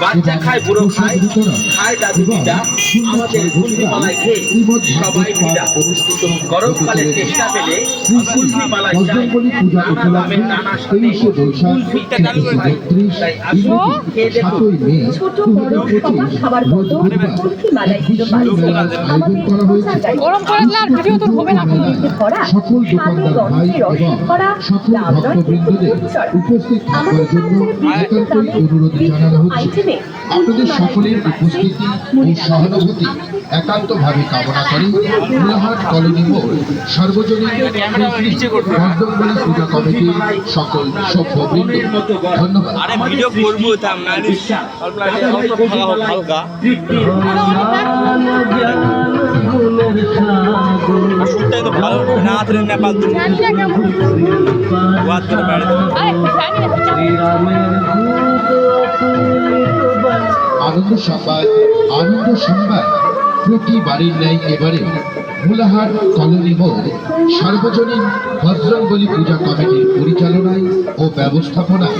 বাচ্চা খায় বুড়ো খায় খায় দাদু দিদা আমাদের কুলফি মালাই খেয়ে সবাই বিদা গরমকালে চেষ্টা পেলে কুলফি মালাই চাই নানা দামের নানা সাথে কুলফিটা চালু হয় তাই আসুন খেয়ে দেখুন ছোট বড় সবার খাবার মতো কুলফি মালাই দিতে পারে আমাদের গরম করে দিলে আর ভিডিও তো হবে না ভরা সকল দোকানদার ভাই এবং সকল ভক্তবৃন্দদের উপস্থিত থাকার জন্য একান্তই অনুরোধ জানানো হচ্ছে। আপনাদের সকলের উপস্থিতি ও সহানুভূতি একান্তভাবে কামনা করে মুলাহাট কলোনি মোড় সর্বজনীন বর্ধমানী পূজা কমিটির সকল সভ্যবৃন্দ ধন্যবাদ। হালকা শুটটাই তো ভালো না ধরে নেপাল আনন্দ সংবাদ প্রতি বাড়ির ন্যায় এবারে মুলাহাট কলোনি মোড় সার্বজনীন বজরংবলী পূজা কমিটির পরিচালনায় ও ব্যবস্থাপনায়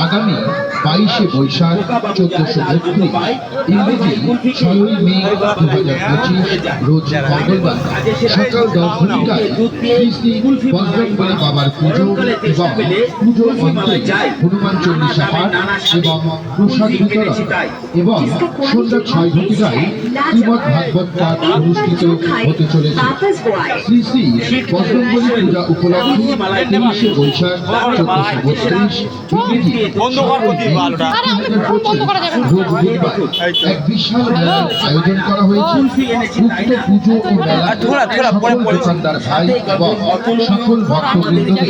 আগামী 22শে বৈশাখ 1432 ইংরেজি 6ই মে 2025 রোজ মঙ্গলবার সকাল 10 ঘটিকায় শ্রী বজরংবলী বাবার পুজো এবং পুজো অন্তে হনুমান চল্লিশা পাঠ এবং প্রসাদ বিতরণ এবং সন্ধ্যা 6 ঘটিকায় শ্রীমদ্ ভাগবত পাঠ অনুষ্ঠিত হতে চলেছে। শ্রী শ্রী বজরংবলী পূজা উপলক্ষে 23শে বৈশাখ 1432 ইংরেজি এক বিশাল মেলার আয়োজন করা হয়েছে। উক্ত পুজো ও মেলা সকল দোকানদার ভাই এবং সকল ভক্তবৃন্দদের